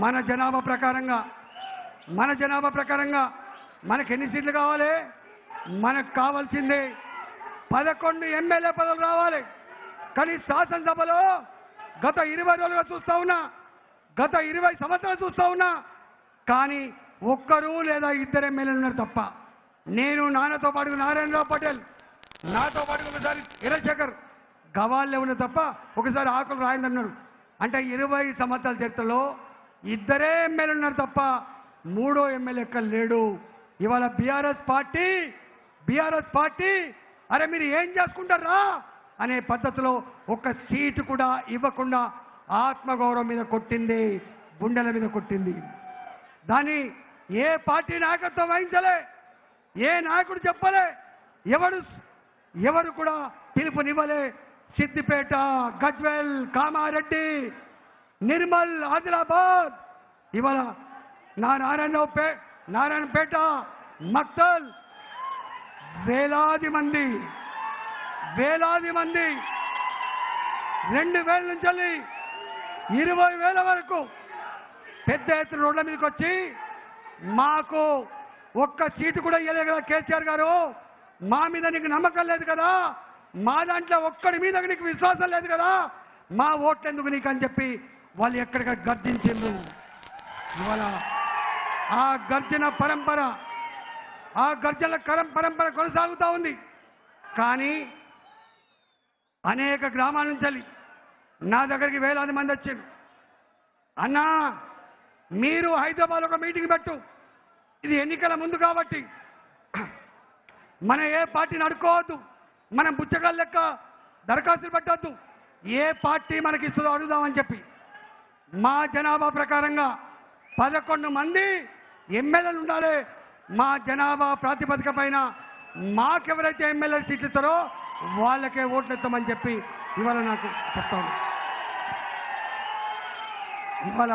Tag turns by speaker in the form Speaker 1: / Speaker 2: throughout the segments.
Speaker 1: మన జనాభా ప్రకారంగా మనకు ఎన్ని సీట్లు కావాలి? మనకు కావాల్సిందే 11 ఎమ్మెల్యే పదవులు రావాలి. కానీ శాసనసభలో గత 20 రోజులుగా చూస్తా ఉన్నా, గత 20 సంవత్సరాలు చూస్తా ఉన్నా, కానీ ఒక్కరు లేదా ఇద్దరు ఎమ్మెల్యేలు ఉన్నారు తప్ప. నేను నాన్నతో పాటు నారాయణరావు పటేల్, నాతో పాటు ఒకసారి ఇరశేఖర్ గవాళ్ళే ఉన్నారు తప్ప ఒకసారి ఆకులు రాయండి అన్నారు. అంటే 20 సంవత్సరాల చరిత్రలో ఇద్దరే ఎమ్మెల్యేలు ఉన్నారు తప్ప మూడో ఎమ్మెల్యే ఎక్కడ లేడు. ఇవాళ బీఆర్ఎస్ పార్టీ అరే మీరు ఏం చేసుకుంటారా అనే పద్ధతిలో ఒక్క సీటు కూడా ఇవ్వకుండా ఆత్మగౌరవం మీద కొట్టింది, గుండెల మీద కొట్టింది. దాన్ని ఏ పార్టీ నాయకత్వం వహించలే, ఏ నాయకుడు చెప్పలే, ఎవరు కూడా పిలుపునివ్వలే. సిద్దిపేట, గజ్వేల్, కామారెడ్డి, నిర్మల్, ఆదిలాబాద్, ఇవాళ నారాయణపేట, మక్తల్ వేలాది మంది 2000 నుంచి 20,000 వరకు పెద్ద ఎత్తున రోడ్ల మీదకి వచ్చి మాకు ఒక్క సీటు కూడా ఇవ్వలేదు కదా కేసీఆర్ గారు, మా మీద నీకు నమ్మకం లేదు కదా, మా దాంట్లో ఒక్కడి మీద నీకు విశ్వాసం లేదు కదా, మా ఓట్లు ఎందుకు నీకు అని చెప్పి వాళ్ళు ఎక్కడికి గర్జించిండ్రు. ఇవాళ ఆ గర్జనల పరంపర కొనసాగుతూ ఉంది. కానీ అనేక గ్రామాల నుంచి నా దగ్గరికి వేలాది మంది వచ్చారు. అన్నా మీరు హైదరాబాద్ ఒక మీటింగ్ పెట్టు, ఇది ఎన్నికల ముందు కాబట్టి మన ఏ పార్టీని అడుక్కోవద్దు, మనం బుచ్చగాళ్ళ లెక్క దరఖాస్తులు పెట్టద్దు, ఏ పార్టీ మనకి ఇస్తుందో అడుగుదామని చెప్పి మా జనాభా ప్రకారంగా 11 మంది ఎమ్మెల్యేలు ఉండాలి. మా జనాభా ప్రాతిపదిక పైన మాకెవరైతే ఎమ్మెల్యే సీట్లు ఇస్తారో వాళ్ళకే ఓట్లు ఇస్తామని చెప్పి ఇవాళ నాకు చెప్తాను. ఇవాళ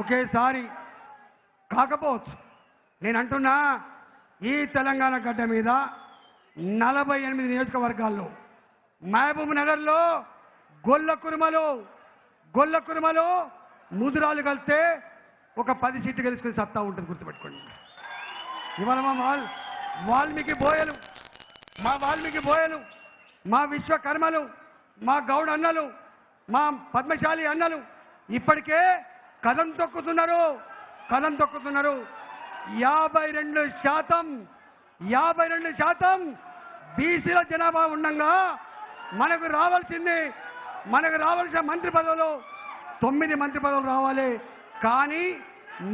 Speaker 1: ఒకేసారి కాకపోవచ్చు, నేను అంటున్నా ఈ తెలంగాణ గడ్డ మీద 48 నియోజకవర్గాల్లో మహబూబ్ నగర్లో గొల్ల కురుమలో ముదురాలు కలిస్తే ఒక 10 సీట్లు గెలుచుకుని సత్తా ఉంటుంది, గుర్తుపెట్టుకోండి. ఇవాళ మా వాల్మీకి బోయలు, మా విశ్వకర్మలు, మా గౌడ అన్నలు, మా పద్మశాలి అన్నలు ఇప్పటికే కదం తొక్కుతున్నారు. 52% బీసీల జనాభా ఉండగా మనకు రావాల్సిన మంత్రి పదవులు 9 మంత్రి పదవులు రావాలి. కానీ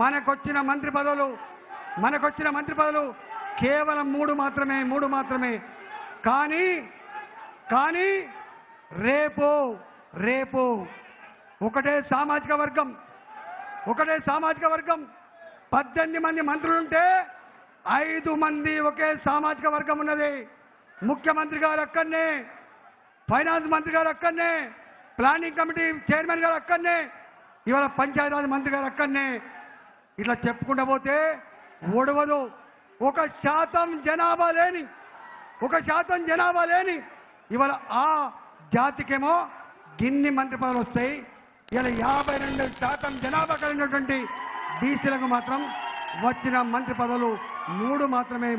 Speaker 1: మనకొచ్చిన మంత్రి పదవులు కేవలం 3 మాత్రమే. కానీ రేపు ఒకటే సామాజిక వర్గం 18 మంది మంత్రులుంటే 5 మంది ఒకే సామాజిక వర్గం ఉన్నది. ముఖ్యమంత్రి గారు అక్కడనే, ఫైనాన్స్ మంత్రి గారు అక్కడనే, ప్లానింగ్ కమిటీ చైర్మన్ గారు అక్కడనే, ఇవాళ పంచాయతీరాజ్ మంత్రి గారు అక్కడనే. ఇట్లా చెప్పుకుంటూ పోతే ఓడవదు. 1% జనాభా లేని ఇవాళ ఆ జాతికేమో గిన్ని మంత్రి పదవులు వస్తాయి. ఇలా 52% జనాభా కలిగినటువంటి బీసీలకు మాత్రం వచ్చిన మంత్రి పదవులు 3 మాత్రమే.